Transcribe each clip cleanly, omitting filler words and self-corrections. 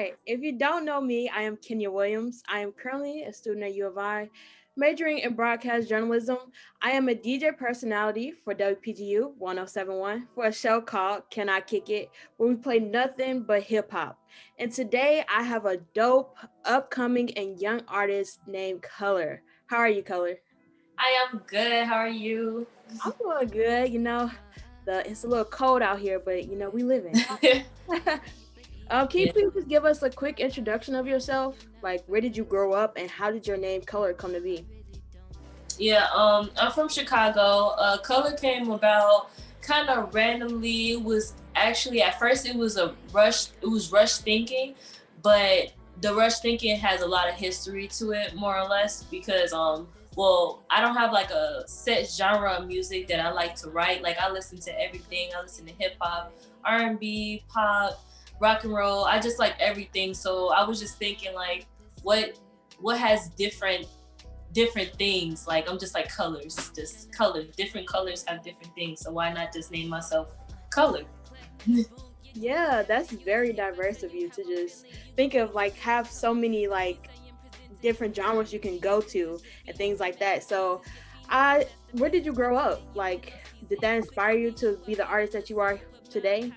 right. If you don't know me, I am Kenya Williams. I am currently a student at U of I, majoring in broadcast journalism. I am a DJ personality for WPGU 1071 for a show called Can I Kick It, where we play nothing but hip hop. And today I have a dope, upcoming, and young artist named Color. How are you, Color? I am good. How are you? I'm doing good. It's a little cold out here, but we living. Can you Yeah. please just give us a quick introduction of yourself? Like, where did you grow up, and how did your name Color come to be? I'm from Chicago. Color came about kind of randomly. It was actually at first it was a rush. It was rush thinking, but the rush thinking has a lot of history to it, more or less, because I don't have like a set genre of music that I like to write. Like I listen to everything. I listen to hip hop, R&B, pop, rock and roll. I just like everything. So I was just thinking like, what has different things. Like I'm just like colors, just colors. Different colors have different things. So why not just name myself Color? Yeah, that's very diverse of you to just think of like have so many like different genres you can go to and things like that. So, where did you grow up? Like, did that inspire you to be the artist that you are today?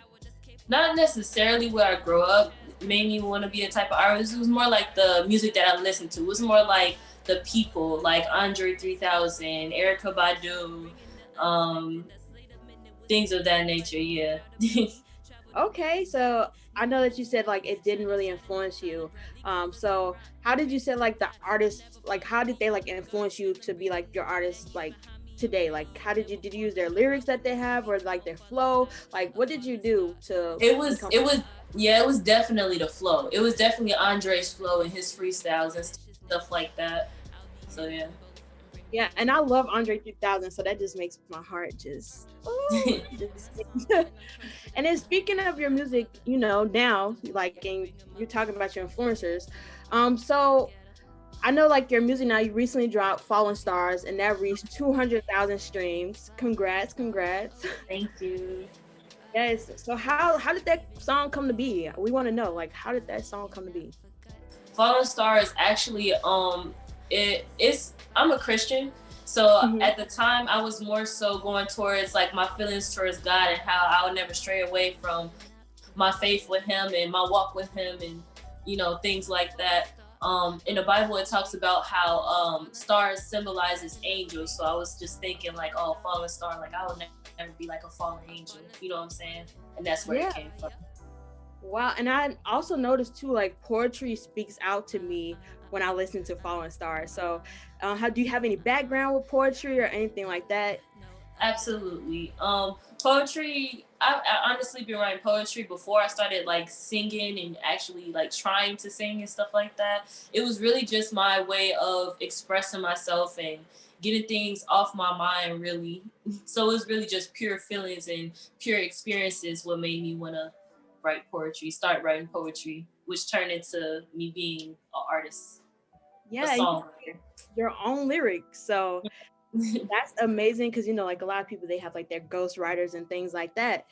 Not necessarily where I grew up made me want to be a type of artist. It was more like the music that I listened to. It was more like the people, like Andre 3000, Erica Badu, um, things of that nature. Yeah. Okay, so I know that you said like it didn't really influence you. So how did you say like the artists like how did they like influence you to be like your artist like today? Like how did you use their lyrics that they have or like their flow? Like what did you do to It was become? it was yeah, it was definitely the flow. It was definitely Andre's flow and his freestyles and stuff like that. So yeah. Yeah, and I love Andre 3000, so that just makes my heart just just and then speaking of your music, now like and you're talking about your influencers. So I know like your music now, you recently dropped Fallen Stars and that reached 200,000 streams. Congrats. Thank you. Yes. So how did that song come to be? We want to know like how did that song come to be? Fallen Star is actually it's I'm a Christian. So Mhm. at the time I was more so going towards like my feelings towards God and how I would never stray away from my faith with him and my walk with him and things like that. In the Bible it talks about how stars symbolizes angels. So I was just thinking like, oh, fallen star, like I would never be like a fallen angel, you know what I'm saying? And that's where Yeah. it came from. Wow. And I also noticed too, like poetry speaks out to me when I listen to Fallen Stars. So, how do you have any background with poetry or anything like that? Absolutely. Poetry. I honestly been writing poetry before I started like singing and actually like trying to sing and stuff like that. It was really just my way of expressing myself and getting things off my mind. Really. So it was really just pure feelings and pure experiences what made me want to write poetry. Start writing poetry, which turned into me being an artist, a Yeah, and you songwriter. your own lyrics. So that's amazing because like a lot of people they have like their ghost writers and things like that.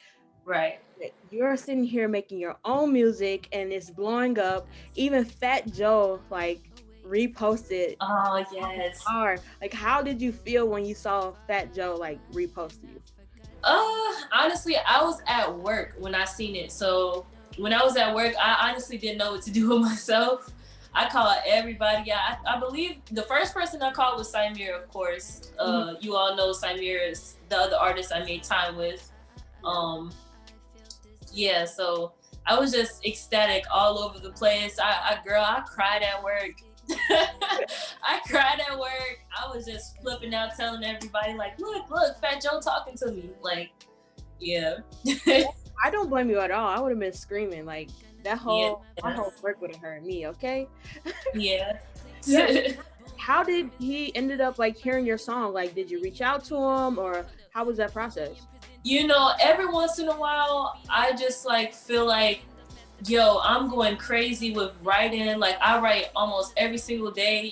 Right. But you're sitting here making your own music and it's blowing up. Even Fat Joe like reposted Oh yes. Like how did you feel when you saw Fat Joe like repost you? Honestly, I was at work when I seen it. So when I was at work, I honestly didn't know what to do with myself. I called everybody. Yeah, I believe the first person I called was Simere, of course. Mhm. You all know Simere is the other artist I made time with. Um, yeah, so I was just ecstatic all over the place. I cried at work. I cried at work. I was just flipping out, telling everybody like, look, Fat Joe talking to me. Like, yeah. I don't blame you at all. I would have been screaming like that Yeah. whole my whole work would have heard me. Okay. Yeah. Yeah. How did he ended up like hearing your song? Like, did you reach out to him or how was that process? Every once in a while, I just like feel like, yo, I'm going crazy with writing. Like I write almost every single day.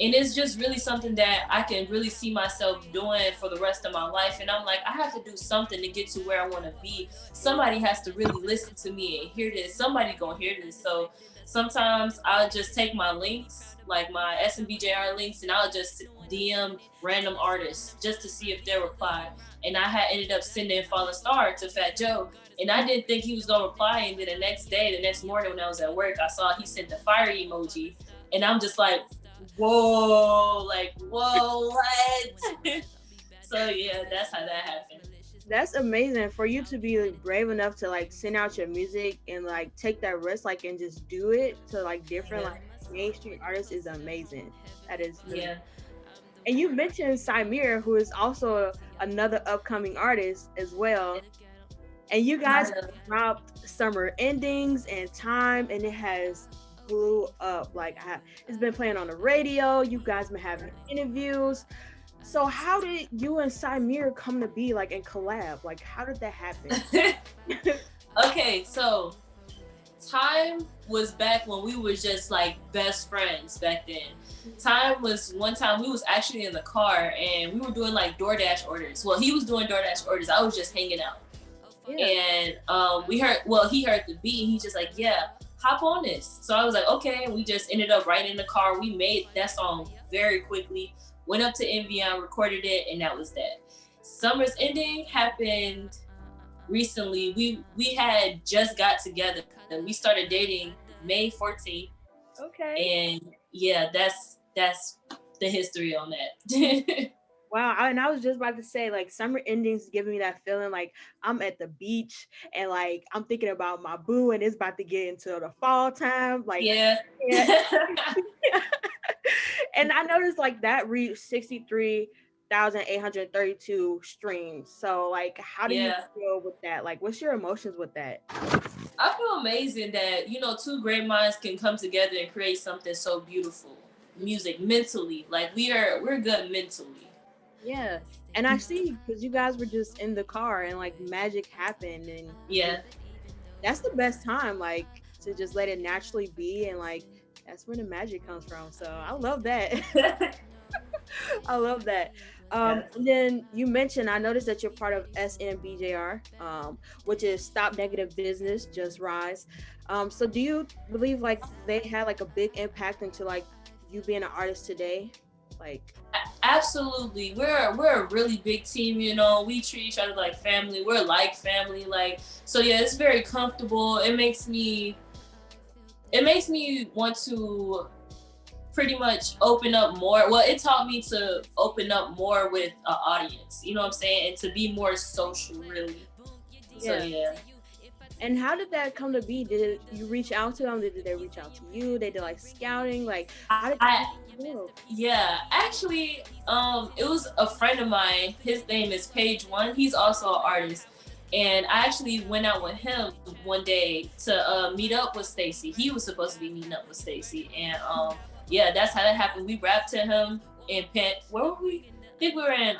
And it's just really something that I can really see myself doing for the rest of my life. And I'm like, I have to do something to get to where I want to be. Somebody has to really listen to me and hear this. Somebody gonna hear this. So sometimes I'll just take my links, like my S.N.B.JR links, and I'll just DM random artists just to see if they'll reply. And I had ended up sending Fallen Star to Fat Joe. And I didn't think he was gonna reply. And then the next morning when I was at work, I saw he sent the fire emoji. And I'm just like, whoa, like, whoa, what? So yeah, that's how that happened. That's amazing for you to be like, brave enough to like send out your music and like take that risk, like, and just do it to like different Yeah. like mainstream artists is amazing. That is really. Yeah. And you mentioned Simere, who is also another upcoming artist as well. And you guys dropped Summer Endings and Time, and it has blew up. Like it's been playing on the radio. You guys been having interviews. So how did you and Simere come to be like in collab? Like how did that happen? Okay, so Time was back when we were just like best friends back then. Time was one time we was actually in the car and we were doing like DoorDash orders. Well, he was doing DoorDash orders. I was just hanging out. Yeah. And he heard the beat and he's just like, yeah, hop on this. So I was like, okay. And we just ended up right in the car. We made that song very quickly, went up to NVM, recorded it, and that was that. Summer's Ending happened recently. We had just got together. We started dating May 14th. Okay. And yeah, that's the history on that. Wow. And I was just about to say, like, Summer Endings giving me that feeling like I'm at the beach and like I'm thinking about my boo and it's about to get into the fall time. Like, Yeah. yeah. And I noticed like that reached 63,832 streams. So like how do you feel with that? Like what's your emotions with that? I feel amazing that, two great minds can come together and create something so beautiful. Music mentally. Like we're good mentally. Yeah. And I see because you guys were just in the car and like magic happened and yeah, that's the best time, like to just let it naturally be and like that's where the magic comes from. So I love that. I love that. And then you mentioned, I noticed that you're part of S.N.B.JR, which is Stop Negative Business, Just Rise. So do you believe like they had like a big impact into like you being an artist today? Like absolutely. We're a really big team, we treat each other like family. We're like family. Like, so yeah, it's very comfortable. It makes me want to pretty much open up more. Well, it taught me to open up more with an audience, you know what I'm saying? And to be more social, really. So yeah. And how did that come to be? Did you reach out to them? Did they reach out to you? They did like scouting? Like how did yeah, actually, it was a friend of mine. His name is Page One. He's also an artist. And I actually went out with him one day to meet up with Stacy. He was supposed to be meeting up with Stacy. And yeah, that's how that happened. We rapped to him in where were we? I think we were in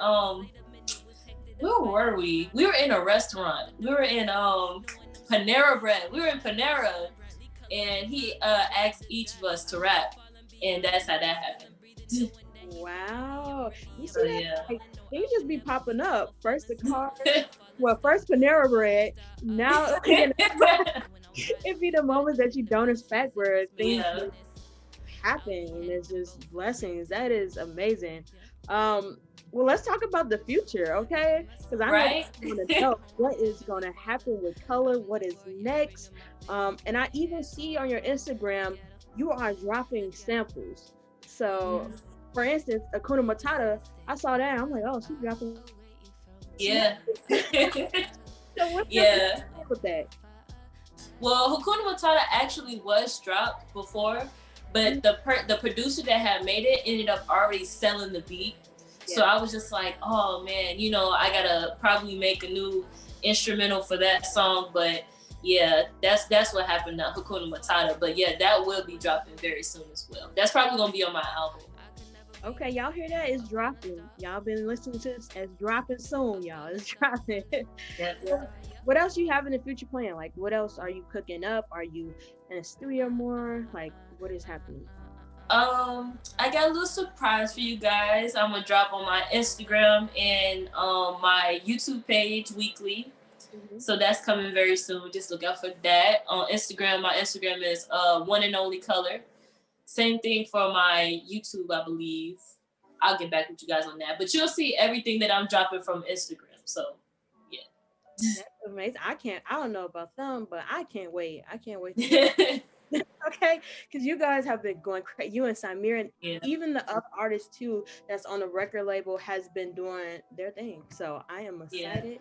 where were we? We were in a restaurant. We were in Panera Bread. We were in Panera, and he asked each of us to rap, and that's how that happened. Wow, you see that? Yeah. Like, they just be popping up. First the car, first Panera Bread. Now it be the moments that you don't expect where things happen, and it's just blessings. That is amazing. Well, let's talk about the future, okay? Because I want to know what is going to happen with Color, what is next. And I even see on your Instagram, you are dropping samples. So, for instance, Hakuna Matata, I saw that. I'm like, oh, she's dropping. Yeah. So what's with that? Well, Hakuna Matata actually was dropped before, but the producer that had made it ended up already selling the beat. So I was just like, oh man, I gotta probably make a new instrumental for that song. But yeah, that's what happened to Hakuna Matata. But yeah, that will be dropping very soon as well. That's probably gonna be on my album. Okay, y'all hear that? It's dropping. Y'all been listening to this. It's dropping soon, y'all. It's dropping. Yeah. What else you have in the future plan? Like, what else are you cooking up? Are you in a studio more? Like, what is happening? I got a little surprise for you guys. I'm gonna drop on my Instagram and my YouTube page weekly. Mm-hmm. So that's coming very soon. Just look out for that. On Instagram, my Instagram is one and only color. Same thing for my YouTube, I believe. I'll get back with you guys on that. But you'll see everything that I'm dropping from Instagram. So yeah. That's amazing. I don't know about them, but I can't wait. I can't wait to see. Okay, because you guys have been going crazy. You and Simere, and Yeah. even the other artists too that's on the record label has been doing their thing. So I am Yeah. excited,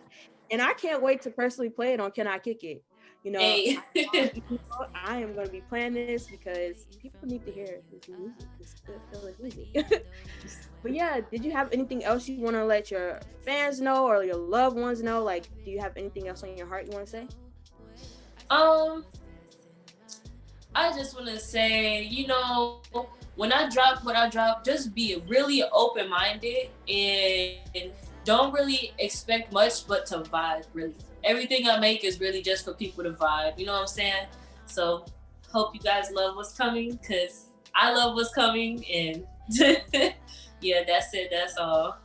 and I can't wait to personally play it on Can I Kick It. You know, Hey. I am going to be playing this because people need to hear this music, this good feeling music. But yeah, did you have anything else you want to let your fans know or your loved ones know? Like, do you have anything else on your heart you want to say? um I just want to say, when I drop what I drop, just be really open minded and don't really expect much but to vibe, really. Everything I make is really just for people to vibe, you know what I'm saying? So, hope you guys love what's coming because I love what's coming. And yeah, that's it. That's all.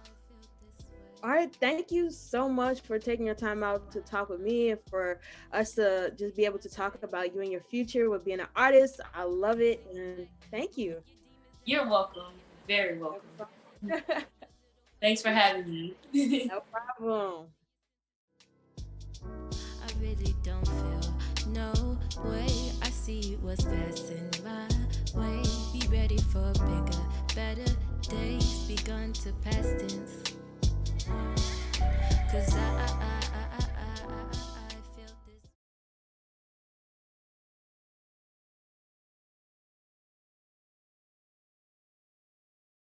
All right, thank you so much for taking your time out to talk with me and for us to just be able to talk about you and your future with being an artist. I love it, and thank you. You're welcome. Very welcome. No Thanks for having me. no problem. I really don't feel no way. I see what's passing my way. Be ready for bigger, better days. Begun to past tense.